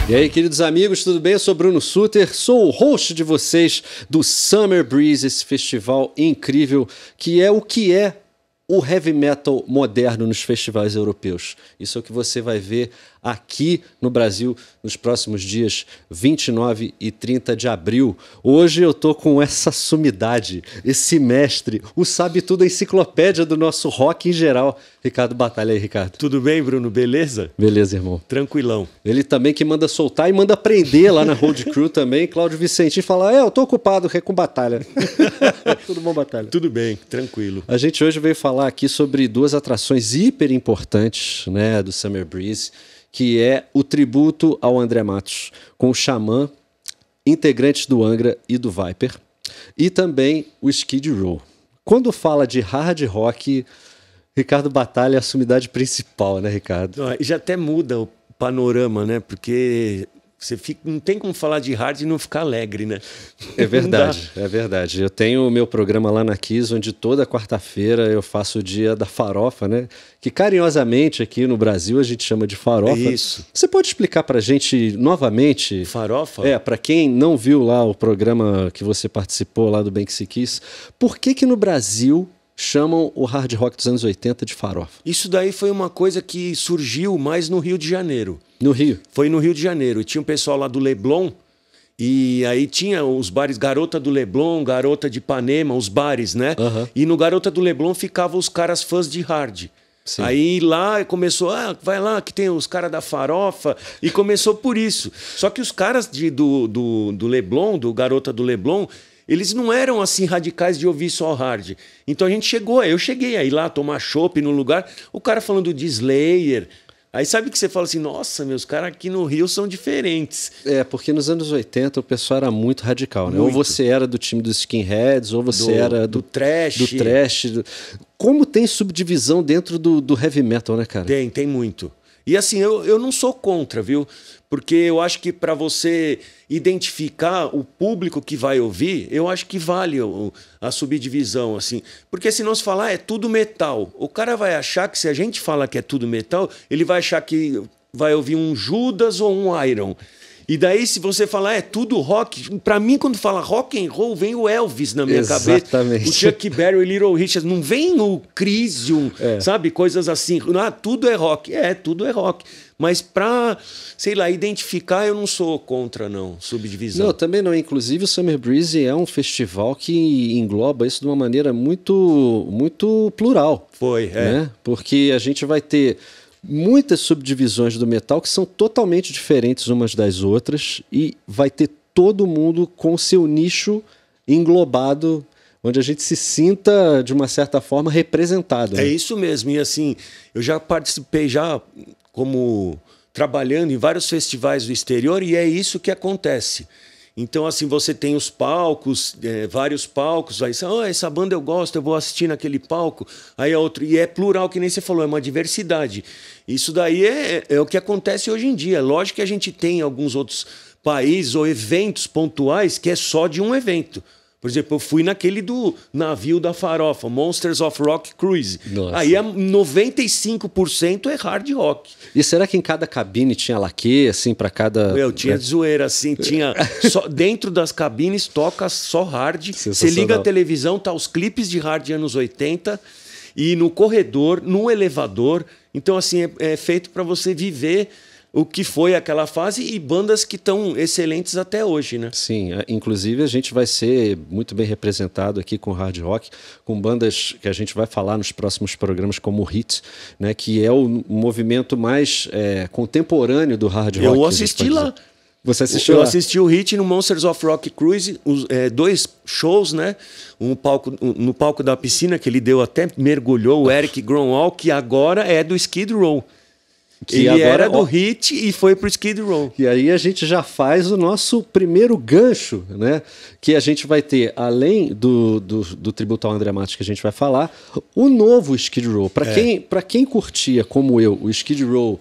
E aí, queridos amigos, tudo bem? Eu sou Bruno Sutter, sou o host de vocês do Summer Breeze, esse festival incrível que é o heavy metal moderno nos festivais europeus. Isso é o que você vai ver aqui no Brasil nos próximos dias 29 e 30 de abril. Hoje eu tô com essa sumidade, esse mestre, o sabe-tudo, a enciclopédia do nosso rock em geral. Ricardo Batalha. Aí, Ricardo. Tudo bem, Bruno? Beleza? Beleza, irmão. Tranquilão. Ele também que manda soltar e manda prender lá na Road Crew também. Cláudio Vicentinho fala, eu tô ocupado com Batalha. Tudo bom, Batalha? Tudo bem, tranquilo. A gente hoje veio falar aqui sobre duas atrações hiper importantes, né, do Summer Breeze, que é o tributo ao André Matos, com o Xamã, integrantes do Angra e do Viper, e também o Skid Row. Quando fala de hard rock, Ricardo Batalha é a sumidade principal, né, Ricardo? Já até muda o panorama, né? Porque não tem como falar de hard e não ficar alegre, né? É verdade, é verdade. Eu tenho o meu programa lá na Kiss, onde toda quarta-feira eu faço o dia da farofa, né? Que carinhosamente aqui no Brasil a gente chama de farofa. É isso. Você pode explicar pra gente novamente? Farofa? Pra quem não viu lá o programa que você participou lá do Banksy Kiss, por que no Brasil chamam o hard rock dos anos 80 de farofa? Isso daí foi uma coisa que surgiu mais no Rio de Janeiro. No Rio? Foi no Rio de Janeiro. E tinha um pessoal lá do Leblon, e aí tinha os bares Garota do Leblon, Garota de Ipanema, os bares, né? Uhum. E no Garota do Leblon ficavam os caras fãs de hard. Sim. Aí lá começou, vai lá que tem os caras da farofa, e começou por isso. Só que os caras do Leblon, do Garota do Leblon, eles não eram assim radicais de ouvir só hard. Então eu cheguei aí lá tomar chopp no lugar, o cara falando de Slayer. Aí sabe que você fala assim, nossa, meus caras aqui no Rio são diferentes. Porque nos anos 80 o pessoal era muito radical, né? Muito. Ou você era do time dos skinheads, ou você era do thrash. Do thrash. Como tem subdivisão dentro do heavy metal, né, cara? Tem muito. E assim, eu não sou contra, viu? Porque eu acho que para você identificar o público que vai ouvir, eu acho que vale a subdivisão, assim. Porque se nós falar é tudo metal, o cara vai achar que se a gente fala que é tudo metal, ele vai achar que vai ouvir um Judas ou um Iron. E daí, se você falar é tudo rock, para mim, quando fala rock and roll, vem o Elvis na minha Exatamente. cabeça. O Chuck Berry, o Little Richard, não vem o Crisium, sabe? Coisas assim. Tudo é rock. Tudo é rock. Mas para, sei lá, identificar, eu não sou contra, não, subdivisão. Não, também não. Inclusive, o Summer Breeze é um festival que engloba isso de uma maneira muito, muito plural. Né? Porque a gente vai ter muitas subdivisões do metal que são totalmente diferentes umas das outras e vai ter todo mundo com seu nicho englobado, onde a gente se sinta, de uma certa forma, representado. É isso mesmo. E assim, eu já participei como trabalhando em vários festivais do exterior e é isso que acontece. Então, assim, você tem os palcos, vários palcos, aí essa banda eu gosto, eu vou assistir naquele palco, aí é outro, e é plural, que nem você falou, é uma diversidade. Isso daí é o que acontece hoje em dia. Lógico que a gente tem alguns outros países ou eventos pontuais que é só de um evento. Por exemplo, eu fui naquele do navio da farofa, Monsters of Rock Cruise. Nossa. Aí 95% é hard rock. E será que em cada cabine tinha laque, assim, para cada... Tinha zoeira, assim, tinha... dentro das cabines toca só hard. Você liga a televisão, tá os clipes de hard anos 80, e no corredor, no elevador. Então, assim, é feito para você viver o que foi aquela fase e bandas que estão excelentes até hoje, né? Sim, inclusive a gente vai ser muito bem representado aqui com hard rock, com bandas que a gente vai falar nos próximos programas, como o Hit, né, que é o movimento mais contemporâneo do hard rock. Eu assisti lá. Você assistiu lá? Eu assisti o Hit no Monsters of Rock Cruise, 2 shows, né? No palco da piscina, que ele mergulhou, o Eric Grönwald, que agora é do Skid Row. Ele agora era do Hit e foi pro Skid Row. E aí a gente já faz o nosso primeiro gancho, né? Que a gente vai ter, além do tributo ao André Matos que a gente vai falar, o novo Skid Row. Para quem curtia, como eu, o Skid Row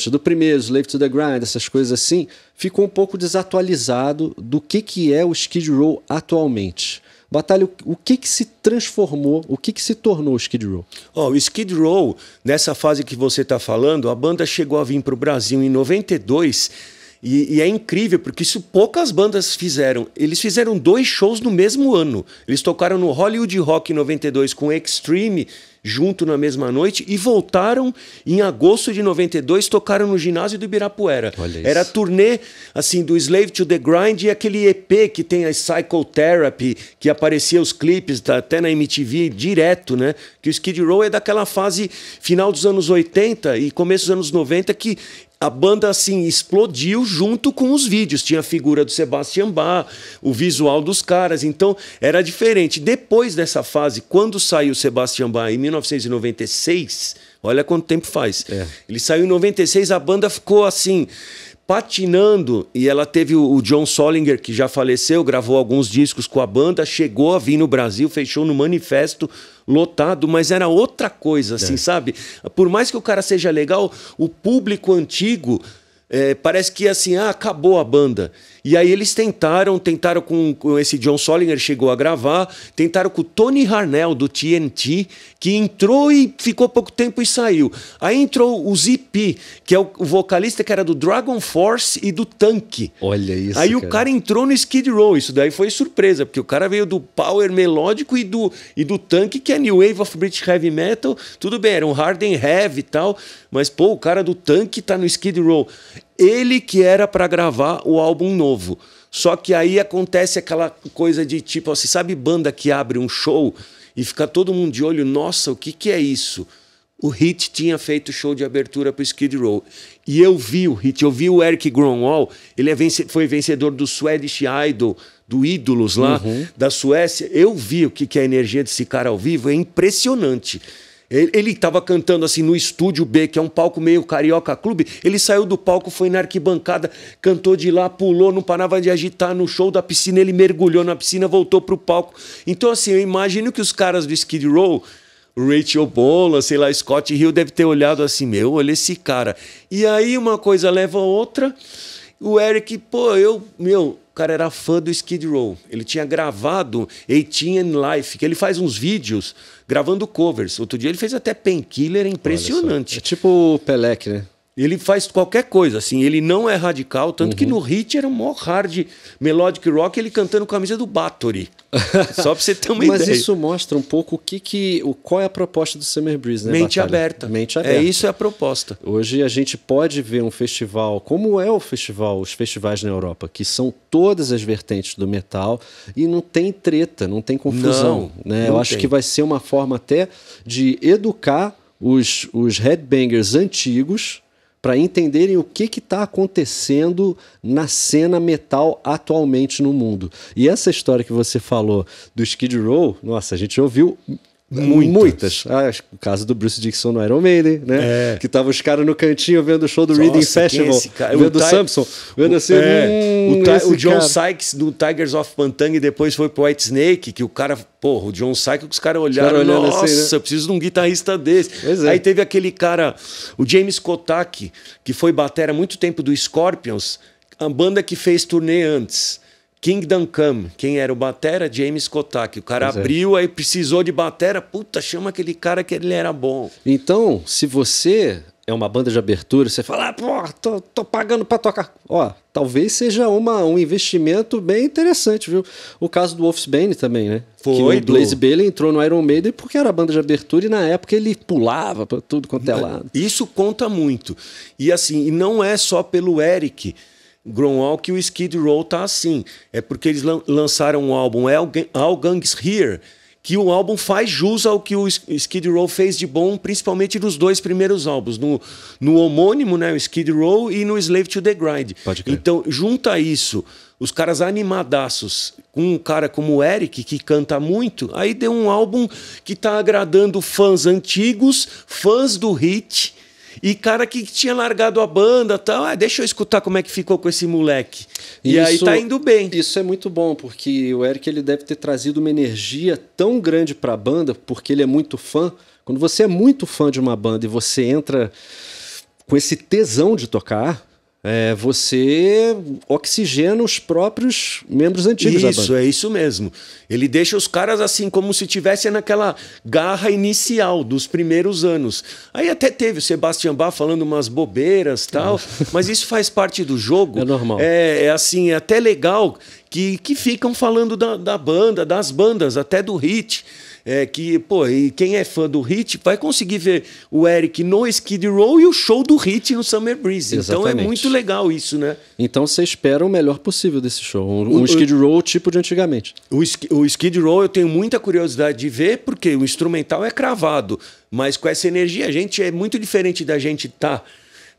do primeiro, Slave to the Grind, essas coisas assim, ficou um pouco desatualizado do que é o Skid Row atualmente. Batalha, o que se transformou, o que se tornou o Skid Row? O Skid Row, nessa fase que você está falando, a banda chegou a vir para o Brasil em 92 e é incrível, porque isso poucas bandas fizeram. Eles fizeram 2 shows no mesmo ano. Eles tocaram no Hollywood Rock em 92 com Extreme, junto na mesma noite, e voltaram em agosto de 92, tocaram no ginásio do Ibirapuera. Era a turnê assim, do Slave to the Grind e aquele EP que tem a Psychotherapy, que aparecia os clipes até na MTV direto, né? Que o Skid Row é daquela fase final dos anos 80 e começo dos anos 90 que a banda assim explodiu junto com os vídeos. Tinha a figura do Sebastian Bach, o visual dos caras. Então era diferente. Depois dessa fase, quando saiu o Sebastian Bach em 1996, olha quanto tempo faz. Ele saiu em 96, a banda ficou assim patinando, e ela teve o John Solinger, que já faleceu, gravou alguns discos com a banda, chegou a vir no Brasil, fechou no Manifesto, lotado, mas era outra coisa, assim, sabe? Por mais que o cara seja legal, o público antigo parece que assim, acabou a banda. E aí eles tentaram com esse John Solinger, chegou a gravar, tentaram com o Tony Harnell, do TNT, que entrou e ficou pouco tempo e saiu. Aí entrou o ZP, que é o vocalista que era do Dragon Force e do Tank. Olha isso, aí o cara entrou no Skid Row, isso daí foi surpresa, porque o cara veio do power melódico e do Tank, que é New Wave of British Heavy Metal. Tudo bem, era um hard and heavy e tal, mas pô, o cara do Tank tá no Skid Row. Ele que era para gravar o álbum novo. Só que aí acontece aquela coisa de tipo, assim, sabe banda que abre um show e fica todo mundo de olho, nossa, o que é isso? O Hit tinha feito show de abertura para o Skid Row. E eu vi o Hit, eu vi o Eric Grönwall, ele foi vencedor do Swedish Idol, do Ídolos lá, da Suécia. Eu vi o que é a energia desse cara ao vivo, é impressionante. Ele estava cantando assim no Estúdio B, que é um palco meio Carioca Clube. Ele saiu do palco, foi na arquibancada, cantou de lá, pulou, não parava de agitar. No show da piscina, ele mergulhou na piscina, voltou pro palco. Então, assim, eu imagino que os caras do Skid Row, Rachel Bolan, sei lá, Scott Hill, deve ter olhado assim, olha esse cara. E aí uma coisa leva a outra. O Eric, o cara era fã do Skid Row. Ele tinha gravado 18 and Life, que ele faz uns vídeos gravando covers. Outro dia ele fez até Painkiller, impressionante. É tipo o Pelec, né? Ele faz qualquer coisa, assim, ele não é radical, tanto que no Hit era um maior hard melodic rock, ele cantando com a camisa do Bathory. Só pra você ter uma Mas ideia. isso mostra um pouco qual é a proposta do Summer Breeze, né? Mente aberta. Mente aberta. Isso é a proposta. Hoje a gente pode ver um festival, como é o festival, os festivais na Europa, que são todas as vertentes do metal e não tem treta, não tem confusão. Né? Eu acho que vai ser uma forma até de educar os headbangers antigos para entenderem o que está acontecendo na cena metal atualmente no mundo. E essa história que você falou do Skid Row, nossa, a gente ouviu muitas. O caso do Bruce Dickinson no Iron Maiden, né? Que tava os caras no cantinho vendo o show do Reading Festival, vendo o Samson, vendo assim... o John Sykes do Tigers of Pantang depois foi pro White Snake, que o cara... Porra, o John Sykes, os caras olharam, nossa, assim, né? Eu preciso de um guitarrista desse. Aí teve aquele cara, o James Kotak, que foi batera há muito tempo do Scorpions, a banda que fez turnê antes. Kingdom Come, quem era o batera? James Kotak. O cara abriu, aí precisou de batera. Puta, chama aquele cara que ele era bom. Então, se você é uma banda de abertura, você fala, tô pagando pra tocar. Talvez seja um investimento bem interessante, viu? O caso do Wolfsbane também, né? Foi. Que o Blaze Bayley entrou no Iron Maiden porque era banda de abertura e na época ele pulava pra tudo quanto é lado. Isso conta muito. E assim, e não é só pelo Eric Grönwall que o Skid Row tá assim. É porque eles lançaram um álbum, All Gangs Here, que o álbum faz jus ao que o Skid Row fez de bom, principalmente nos 2 primeiros álbuns, no homônimo, né, o Skid Row, e no Slave to the Grind. Então, junta isso, os caras animadaços, com um cara como o Eric, que canta muito, aí deu um álbum que tá agradando fãs antigos, fãs do Hit, e cara que tinha largado a banda, tal, deixa eu escutar como é que ficou com esse moleque. E aí tá indo bem. Isso é muito bom, porque o Eric ele deve ter trazido uma energia tão grande para a banda, porque ele é muito fã. Quando você é muito fã de uma banda e você entra com esse tesão de tocar, você oxigena os próprios membros antigos da banda. Isso, é isso mesmo. Ele deixa os caras assim, como se tivesse naquela garra inicial dos primeiros anos. Aí até teve o Sebastian Bach falando umas bobeiras e tal, mas isso faz parte do jogo. É normal. É assim, é até legal que ficam falando da banda, das bandas, até do Hit. E quem é fã do Hit vai conseguir ver o Eric no Skid Row e o show do Hit no Summer Breeze. Exatamente. Então é muito legal isso, né? Então você espera o melhor possível desse show. Um Skid Row tipo de antigamente. O Skid Row eu tenho muita curiosidade de ver, porque o instrumental é cravado, mas com essa energia, a gente é muito diferente da gente estar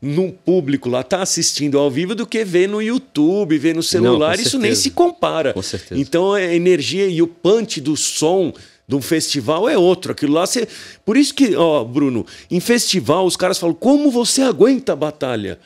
no público lá, tá assistindo ao vivo, do que ver no YouTube, ver no celular. Isso nem se compara. Com certeza. Então a energia e o punch do som de um festival é outro. Aquilo lá você... Por isso que, Bruno, em festival os caras falam: como você aguenta a batalha?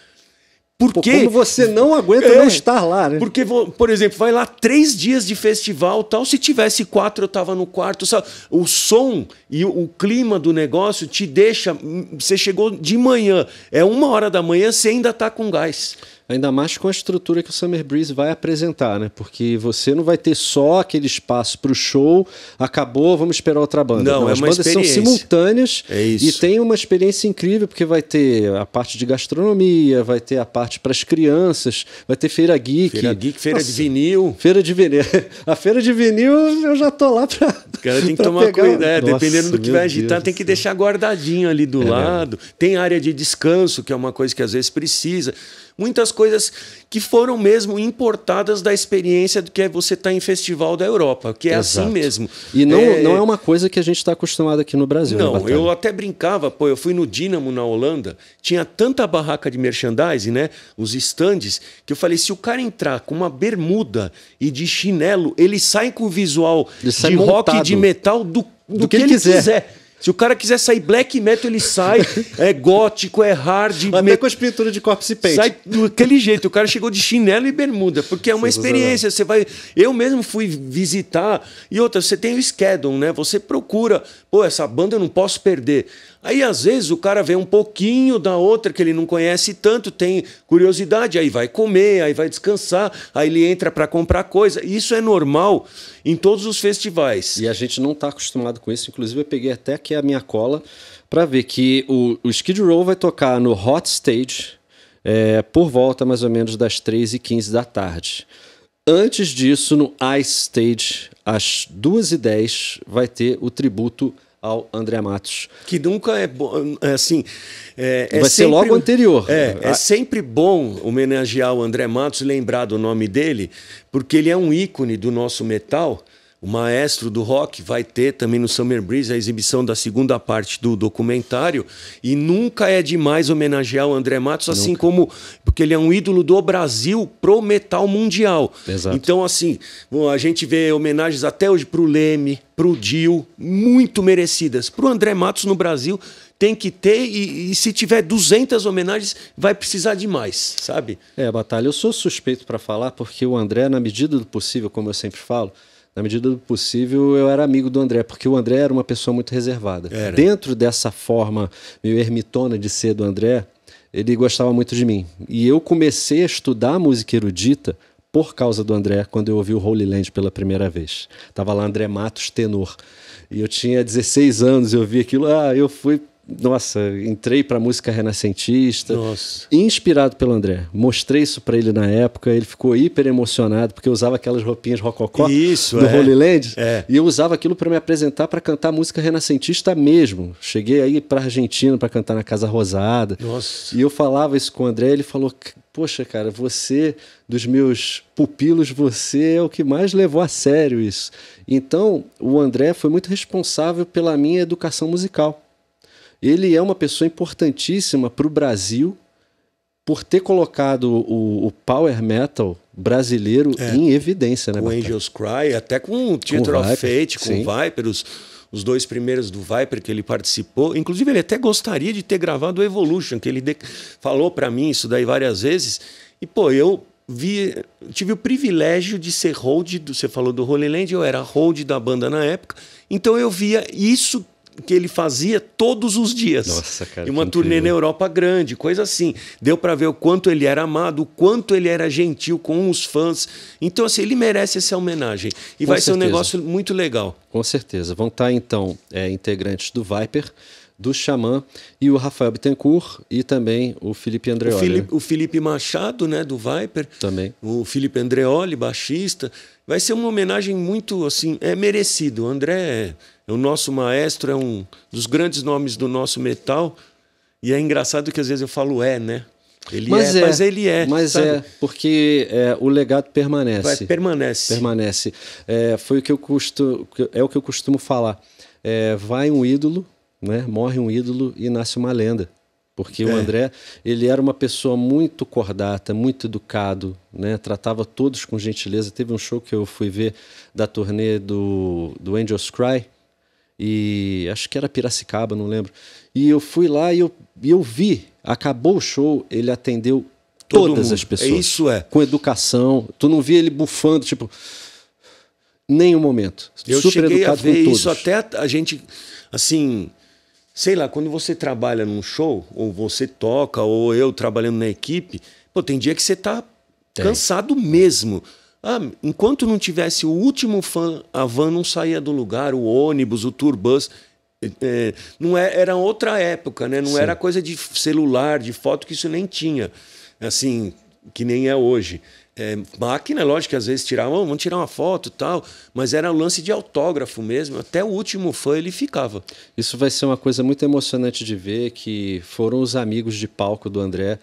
Porque como você não aguenta não estar lá, né? Porque, por exemplo, vai lá 3 dias de festival, tal. Se tivesse 4, eu estava no quarto. Sabe? O som e o clima do negócio te deixa... Você chegou de manhã, é 1h da manhã, você ainda está com gás. Ainda mais com a estrutura que o Summer Breeze vai apresentar, né? Porque você não vai ter só aquele espaço para o show, acabou, vamos esperar outra banda. Não, as bandas são simultâneas e tem uma experiência incrível, porque vai ter a parte de gastronomia, vai ter a parte para as crianças, vai ter feira geek. Feira de vinil. Feira de vinil. A feira de vinil eu já tô lá para... O cara tem que tomar cuidado. Dependendo do que vai agitar, tem que deixar guardadinho ali do lado. Tem área de descanso, que é uma coisa que às vezes precisa. Muitas coisas que foram mesmo importadas da experiência do que é você estar em festival da Europa, que é assim mesmo. E não é uma coisa que a gente está acostumado aqui no Brasil. Não, eu até brincava, eu fui no Dynamo na Holanda, tinha tanta barraca de merchandising, né, os stands, que eu falei: se o cara entrar com uma bermuda e de chinelo, ele sai com o visual de rock e de metal do que ele quiser. Se o cara quiser sair black metal, ele sai. É gótico, é hard. Até com as pinturas de corpse paint. Sai daquele jeito. O cara chegou de chinelo e bermuda, porque é uma experiência. Você vai... Eu mesmo fui visitar. E outra, você tem o schedule, né? Você procura, essa banda eu não posso perder. Aí, às vezes, o cara vê um pouquinho da outra que ele não conhece tanto, tem curiosidade, aí vai comer, aí vai descansar, aí ele entra para comprar coisa. Isso é normal em todos os festivais. E a gente não está acostumado com isso. Inclusive, eu peguei até aqui a minha cola para ver que o Skid Row vai tocar no Hot Stage por volta mais ou menos das 3h15 da tarde. Antes disso, no Ice Stage, às 2h10, vai ter o tributo ao André Matos. Que nunca é bom, assim... vai ser logo anterior. É sempre bom homenagear o André Matos, lembrar do nome dele, porque ele é um ícone do nosso metal. O maestro do rock vai ter também no Summer Breeze a exibição da segunda parte do documentário, e nunca é demais homenagear o André Matos, assim como... Porque ele é um ídolo do Brasil pro metal mundial. Exato. Então, assim, a gente vê homenagens até hoje pro Leme, pro Dio, muito merecidas. Pro André Matos no Brasil tem que ter, e se tiver 200 homenagens, vai precisar de mais, sabe? Batalha, eu sou suspeito para falar, porque o André, na medida do possível, como eu sempre falo, na medida do possível, eu era amigo do André, porque o André era uma pessoa muito reservada. Dentro dessa forma meio ermitona de ser do André, ele gostava muito de mim. E eu comecei a estudar música erudita por causa do André, quando eu ouvi o Holy Land pela primeira vez. Tava lá André Matos, tenor. E eu tinha 16 anos, eu vi aquilo, eu fui... Nossa, entrei para música renascentista, inspirado pelo André. Mostrei isso para ele na época, ele ficou hiper emocionado, porque eu usava aquelas roupinhas rococó do Holy Land, e eu usava aquilo para me apresentar para cantar música renascentista mesmo. Cheguei aí para Argentina para cantar na Casa Rosada, e eu falava isso com o André, ele falou: poxa, cara, você, dos meus pupilos, você é o que mais levou a sério isso. Então, o André foi muito responsável pela minha educação musical. Ele é uma pessoa importantíssima para o Brasil por ter colocado o power metal brasileiro em evidência, né? Com Angels Cry, até com o Theater of Fate, com o Viper, os 2 primeiros do Viper que ele participou. Inclusive, ele até gostaria de ter gravado o Evolution, que ele falou para mim isso daí várias vezes. E, eu tive o privilégio de ser hold, você falou do Holy Land, eu era hold da banda na época, então eu via isso que ele fazia todos os dias. Nossa, cara, e uma turnê na Europa grande, coisa assim. Deu para ver o quanto ele era amado, o quanto ele era gentil com os fãs. Então, assim, ele merece essa homenagem. E vai ser um negócio muito legal. Com certeza. Vão estar, então, integrantes do Viper, do Xamã e o Rafael Bittencourt e também o Felipe Andreoli. O Felipe Machado, né, do Viper. Também. O Felipe Andreoli, baixista. Vai ser uma homenagem muito, assim, merecido. O André é o nosso maestro, é um dos grandes nomes do nosso metal. E é engraçado que às vezes eu falo né? Mas ele é. Mas sabe? Porque o legado permanece. Permanece. Foi o que eu costumo falar. Vai um ídolo, né? Morre um ídolo e nasce uma lenda. Porque o André, ele era uma pessoa muito cordata, muito educado, né? Tratava todos com gentileza. Teve um show que eu fui ver da turnê do Angels Cry, e acho que era Piracicaba, não lembro. E eu fui lá e eu vi, acabou o show, ele atendeu todas as pessoas. Isso com educação. Tu não via ele bufando, tipo, nenhum momento. Eu super cheguei educado a ver com todos. isso até a gente, assim, sei lá, quando você trabalha num show, ou você toca, ou eu trabalhando na equipe, pô, tem dia que você tá cansado mesmo. Enquanto não tivesse o último fã, a van não saía do lugar, o ônibus, o tourbus. Não era outra época, né? Não era coisa de celular, de foto, que isso nem tinha. Assim, que nem é hoje. Máquina, lógico que às vezes tiravam, vamos tirar uma foto e tal, mas era um lance de autógrafo mesmo. Até o último fã ele ficava. Isso vai ser uma coisa muito emocionante de ver, que foram os amigos de palco do André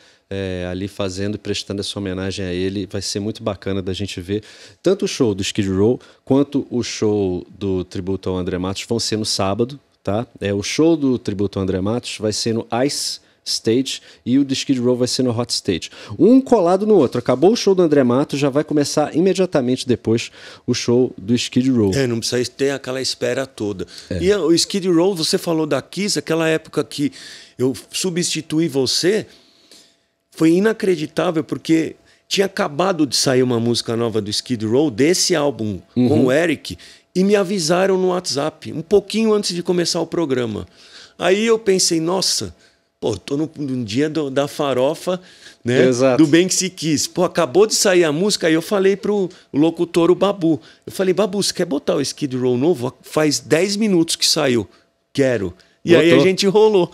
ali fazendo e prestando essa homenagem a ele. Vai ser muito bacana da gente ver. Tanto o show do Skid Row quanto o show do tributo ao André Matos vão ser no sábado, tá? O show do tributo ao André Matos vai ser no Ice Stage e o do Skid Row vai ser no Hot Stage. Um colado no outro. Acabou o show do André Matos, já vai começar imediatamente depois o show do Skid Row. Não precisa ter aquela espera toda. E o Skid Row, você falou da Kiss, aquela época que eu substituí você, foi inacreditável, porque tinha acabado de sair uma música nova do Skid Row, desse álbum, com o Eric, e me avisaram no WhatsApp, um pouquinho antes de começar o programa. Aí eu pensei, nossa, pô, tô no dia da farofa, né? Exato. Do Bem Que Se Quis. Pô, acabou de sair a música, aí eu falei pro locutor, o Babu. Eu falei, Babu, você quer botar o Skid Row novo? Faz 10 minutos que saiu. Quero. E aí a gente rolou.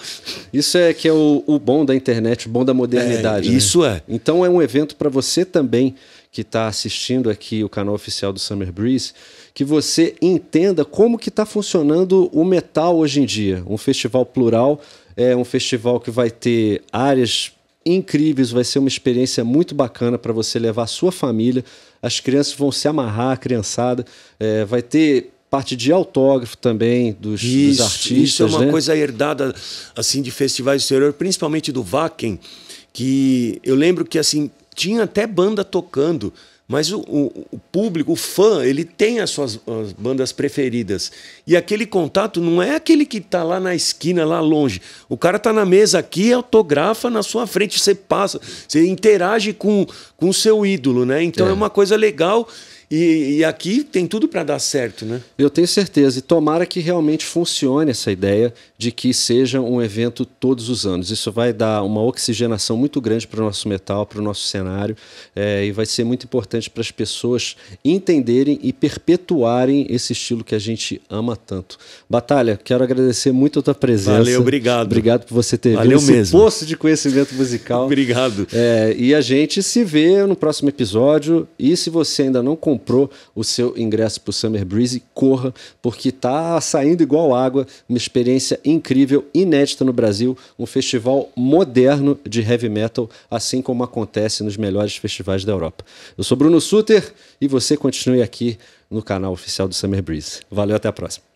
Isso que é o bom da internet, o bom da modernidade. Isso né? Então é um evento para você também que está assistindo aqui o canal oficial do Summer Breeze, que você entenda como que está funcionando o metal hoje em dia. Um festival plural, um festival que vai ter áreas incríveis, vai ser uma experiência muito bacana para você levar a sua família. As crianças vão se amarrar, a criançada. Vai ter parte de autógrafo também dos artistas. Isso é uma coisa herdada assim, de festivais do exterior, principalmente do Wacken, que eu lembro que assim, tinha até banda tocando, mas o público, o fã, ele tem as suas bandas preferidas. E aquele contato não é aquele que está lá na esquina, lá longe. O cara está na mesa aqui, autografa na sua frente, você passa, você interage com o seu ídolo, né? Então é uma coisa legal. E aqui tem tudo para dar certo, né? Eu tenho certeza. E tomara que realmente funcione essa ideia de que seja um evento todos os anos. Isso vai dar uma oxigenação muito grande para o nosso metal, para o nosso cenário. E vai ser muito importante para as pessoas entenderem e perpetuarem esse estilo que a gente ama tanto. Batalha, quero agradecer muito a tua presença. Valeu, obrigado. Obrigado por você ter vindo esse poço de conhecimento musical. Obrigado. E a gente se vê no próximo episódio. E se você ainda não comprou o seu ingresso para o Summer Breeze, corra, porque tá saindo igual água, uma experiência incrível, inédita no Brasil, um festival moderno de heavy metal, assim como acontece nos melhores festivais da Europa. Eu sou Bruno Sutter e você continue aqui no canal oficial do Summer Breeze. Valeu, até a próxima.